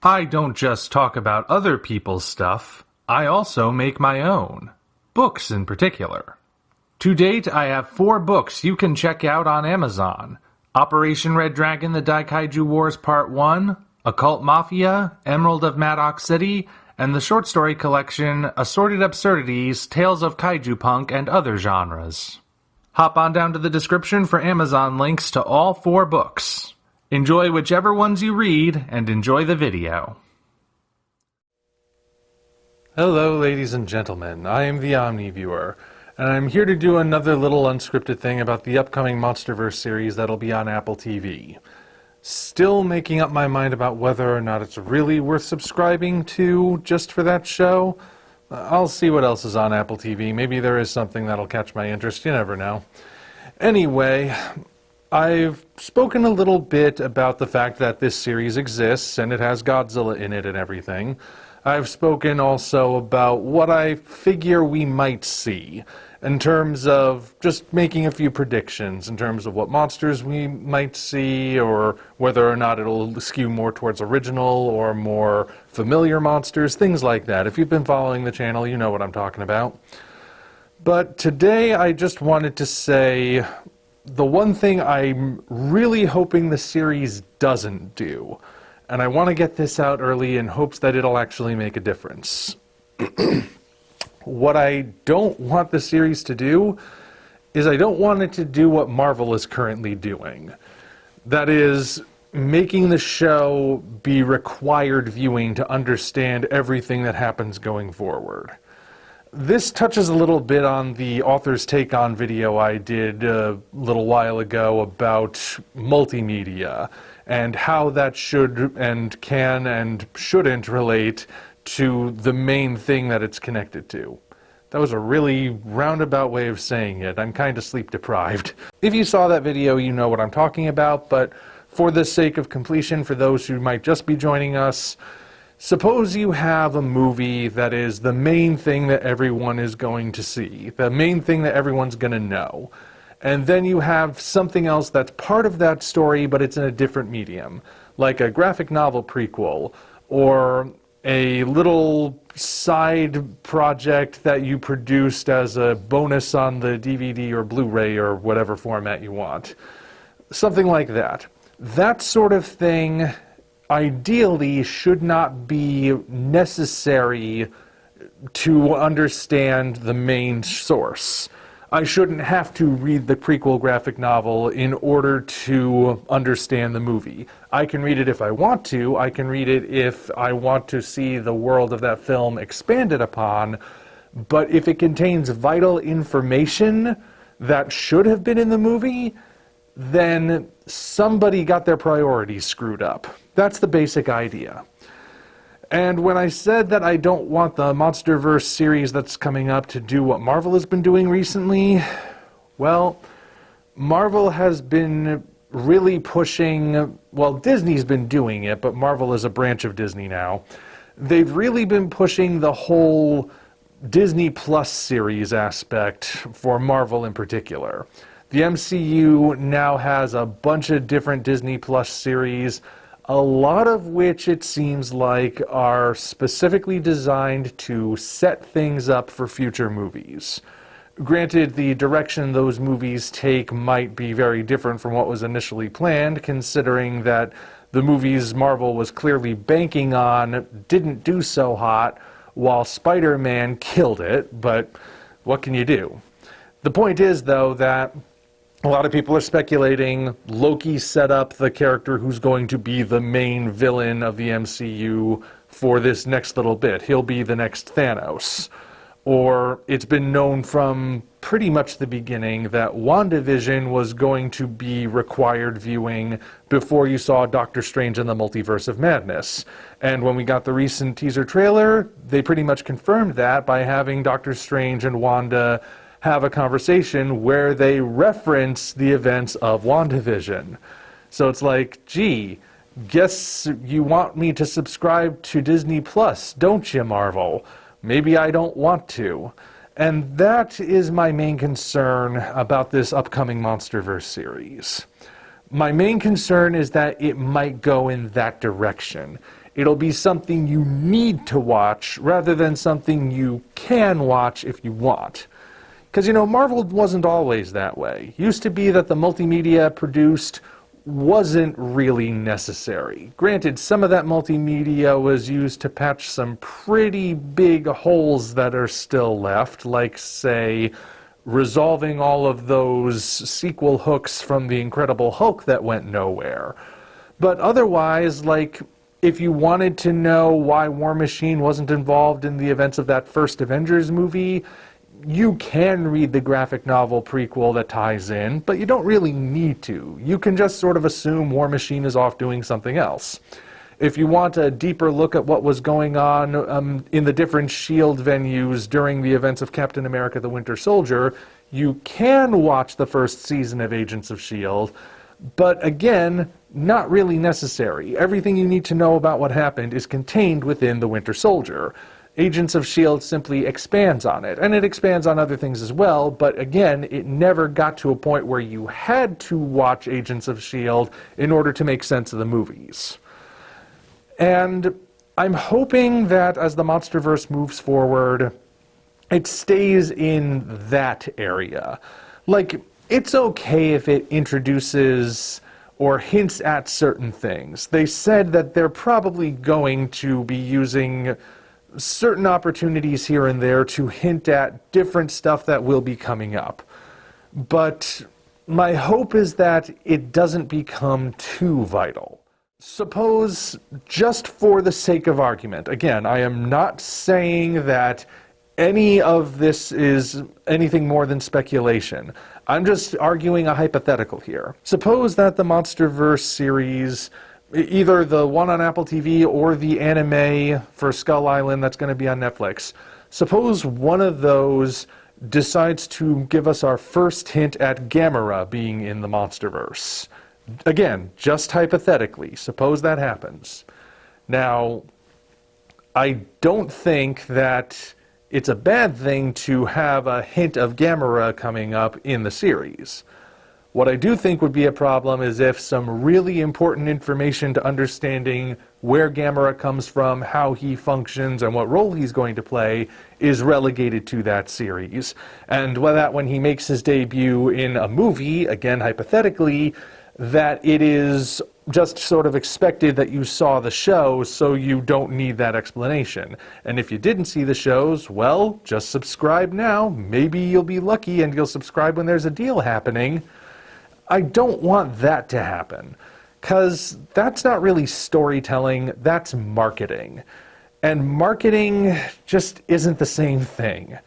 I don't just talk about other people's stuff, I also make my own. Books in particular. To date, I have 4 books you can check out on Amazon. Operation Red Dragon: The Daikaiju Wars Part 1, Occult Mafia, Emerald of Maddox City, and the short story collection Assorted Absurdities, Tales of Kaiju Punk and Other Genres. Hop on down to the description for Amazon links to all 4 books. Enjoy whichever ones you read, and enjoy the video. Hello ladies and gentlemen, I am the Omni viewer, and I'm here to do another little unscripted thing about the upcoming MonsterVerse series that'll be on Apple TV. Still making up my mind about whether or not it's really worth subscribing to just for that show. I'll see what else is on Apple TV. Maybe there is something that'll catch my interest, you never know. Anyway, I've spoken a little bit about the fact that this series exists and it has Godzilla in it and everything. I've spoken also about what I figure we might see in terms of just making a few predictions in terms of what monsters we might see, or whether or not it'll skew more towards original or more familiar monsters, things like that. If you've been following the channel, you know what I'm talking about. But today I just wanted to say the one thing I'm really hoping the series doesn't do, and I want to get this out early in hopes that it'll actually make a difference. What I don't want the series to do is I don't want it to do what Marvel is currently doing. That is, making the show be required viewing to understand everything that happens going forward. This touches a little bit on the author's take on video I did a little while ago about multimedia and how that should and can and shouldn't relate to the main thing that it's connected to. That was a really roundabout way of saying it. I'm kind of sleep deprived. If you saw that video, you know what I'm talking about, but for the sake of completion, for those who might just be joining us, suppose you have a movie that is the main thing that everyone is going to see, the main thing that everyone's going to know, and then you have something else that's part of that story but it's in a different medium, like a graphic novel prequel, or a little side project that you produced as a bonus on the DVD or Blu-ray or whatever format you want. Something like that. That sort of thing ideally should not be necessary to understand the main source. I shouldn't have to read the prequel graphic novel in order to understand the movie. I can read it if I want to. I can read it if I want to see the world of that film expanded upon. But if it contains vital information that should have been in the movie, then somebody got their priorities screwed up. That's the basic idea. And when I said that I don't want the MonsterVerse series that's coming up to do what Marvel has been doing recently, well, Marvel has been really pushing, well, Disney's been doing it, but Marvel is a branch of Disney now. They've really been pushing the whole Disney Plus series aspect for Marvel in particular. The MCU now has a bunch of different Disney Plus series, a lot of which it seems like are specifically designed to set things up for future movies. Granted, the direction those movies take might be very different from what was initially planned, considering that the movies Marvel was clearly banking on didn't do so hot, while Spider-Man killed it, but what can you do? The point is, though, that a lot of people are speculating Loki set up the character who's going to be the main villain of the MCU for this next little bit. He'll be the next Thanos. Or it's been known from pretty much the beginning that WandaVision was going to be required viewing before you saw Doctor Strange in the Multiverse of Madness. And when we got the recent teaser trailer, they pretty much confirmed that by having Doctor Strange and Wanda have a conversation where they reference the events of WandaVision. So it's like, gee, guess you want me to subscribe to Disney Plus, don't you, Marvel? Maybe I don't want to. And that is my main concern about this upcoming MonsterVerse series. My main concern is that it might go in that direction. It'll be something you need to watch rather than something you can watch if you want. Because, Marvel wasn't always that way. It used to be that the multimedia produced wasn't really necessary. Granted, some of that multimedia was used to patch some pretty big holes that are still left, like, say, resolving all of those sequel hooks from The Incredible Hulk that went nowhere. But otherwise, like, if you wanted to know why War Machine wasn't involved in the events of that first Avengers movie, you can read the graphic novel prequel that ties in, but you don't really need to. You can just sort of assume War Machine is off doing something else. If you want a deeper look at what was going on in the different S.H.I.E.L.D. venues during the events of Captain America the Winter Soldier, you can watch the first season of Agents of S.H.I.E.L.D., but again, not really necessary. Everything you need to know about what happened is contained within the Winter Soldier. Agents of S.H.I.E.L.D. simply expands on it, and it expands on other things as well, but again, it never got to a point where you had to watch Agents of S.H.I.E.L.D. in order to make sense of the movies. And I'm hoping that as the MonsterVerse moves forward, it stays in that area. Like, it's okay if it introduces or hints at certain things. They said that they're probably going to be using certain opportunities here and there to hint at different stuff that will be coming up. But my hope is that it doesn't become too vital. Suppose, just for the sake of argument, again, I am not saying that any of this is anything more than speculation. I'm just arguing a hypothetical here. Suppose that the MonsterVerse series, either the one on Apple TV or the anime for Skull Island that's going to be on Netflix, suppose one of those decides to give us our first hint at Gamera being in the MonsterVerse. Again, just hypothetically, suppose that happens. Now, I don't think that it's a bad thing to have a hint of Gamera coming up in the series. What I do think would be a problem is if some really important information to understanding where Gamera comes from, how he functions, and what role he's going to play is relegated to that series. And when he makes his debut in a movie, again hypothetically, that it is just sort of expected that you saw the show, so you don't need that explanation. And if you didn't see the shows, well, just subscribe now. Maybe you'll be lucky and you'll subscribe when there's a deal happening. I don't want that to happen, because that's not really storytelling, that's marketing. And marketing just isn't the same thing.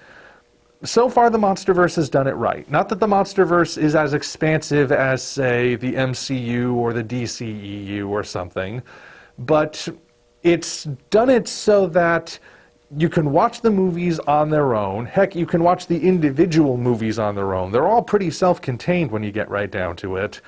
So far, the MonsterVerse has done it right. Not that the MonsterVerse is as expansive as, say, the MCU or the DCEU or something, but it's done it so that you can watch the movies on their own. Heck, you can watch the individual movies on their own. They're all pretty self-contained when you get right down to it.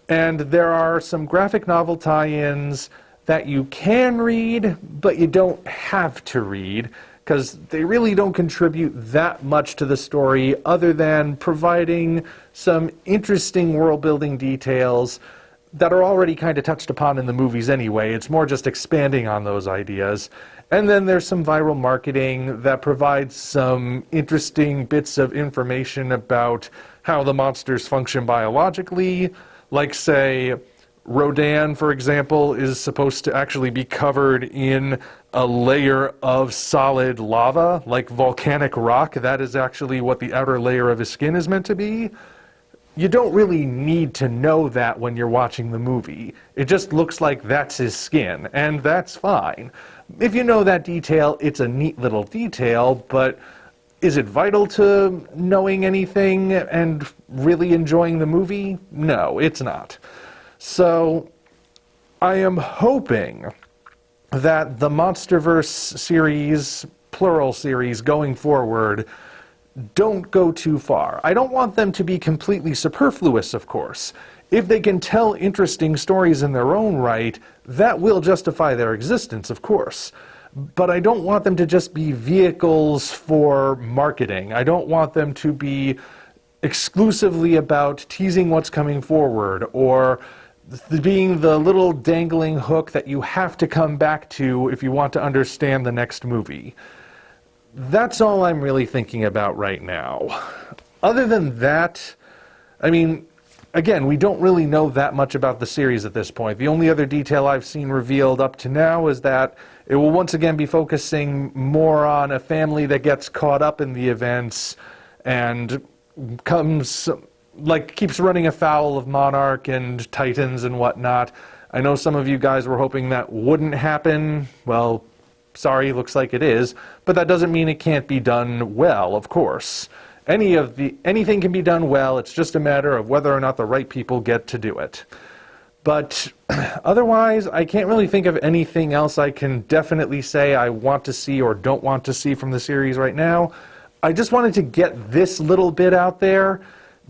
And there are some graphic novel tie-ins that you can read, but you don't have to read, because they really don't contribute that much to the story other than providing some interesting world-building details that are already kind of touched upon in the movies anyway. It's more just expanding on those ideas. And then there's some viral marketing that provides some interesting bits of information about how the monsters function biologically. Like, say, Rodan, for example, is supposed to actually be covered in a layer of solid lava, like volcanic rock. That is actually what the outer layer of his skin is meant to be. You don't really need to know that when you're watching the movie. It just looks like that's his skin, and that's fine. If you know that detail, it's a neat little detail, but is it vital to knowing anything and really enjoying the movie? No, it's not. So, I am hoping that the MonsterVerse series, plural series, going forward, don't go too far. I don't want them to be completely superfluous, of course. If they can tell interesting stories in their own right, that will justify their existence, of course. But I don't want them to just be vehicles for marketing. I don't want them to be exclusively about teasing what's coming forward, or being the little dangling hook that you have to come back to if you want to understand the next movie. That's all I'm really thinking about right now. Other than that, I mean, again, we don't really know that much about the series at this point. The only other detail I've seen revealed up to now is that it will once again be focusing more on a family that gets caught up in the events and keeps running afoul of Monarch and Titans and whatnot. I know some of you guys were hoping that wouldn't happen. Well, sorry, looks like it is, but that doesn't mean it can't be done well, of course. Anything can be done well, it's just a matter of whether or not the right people get to do it. But otherwise, I can't really think of anything else I can definitely say I want to see or don't want to see from the series right now. I just wanted to get this little bit out there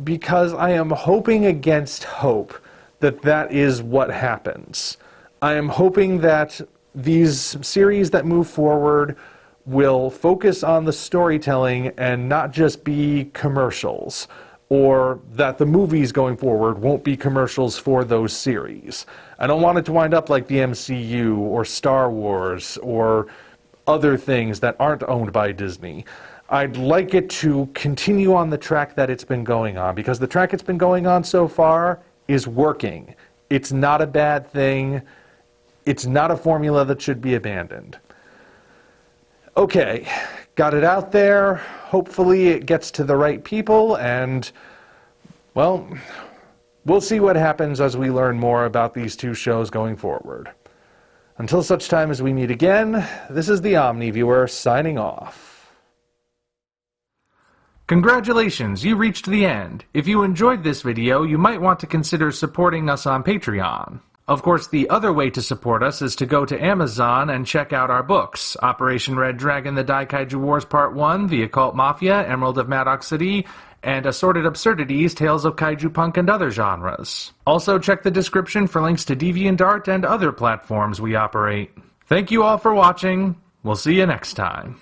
because I am hoping against hope that that is what happens. I am hoping that these series that move forward will focus on the storytelling and not just be commercials, or that the movies going forward won't be commercials for those series. I don't want it to wind up like the MCU or Star Wars or other things that aren't owned by Disney. I'd like it to continue on the track that it's been going on, because the track it's been going on so far is working. It's not a bad thing. It's not a formula that should be abandoned. Okay, got it out there. Hopefully it gets to the right people, and, well, we'll see what happens as we learn more about these two shows going forward. Until such time as we meet again, this is the Omni Viewer signing off. Congratulations, you reached the end. If you enjoyed this video, you might want to consider supporting us on Patreon. Of course, the other way to support us is to go to Amazon and check out our books: Operation Red Dragon, The Daikaiju Wars Part 1, The Occult Mafia, Emerald of Maddox City, and Assorted Absurdities, Tales of Kaiju Punk and Other Genres. Also check the description for links to DeviantArt and other platforms we operate. Thank you all for watching. We'll see you next time.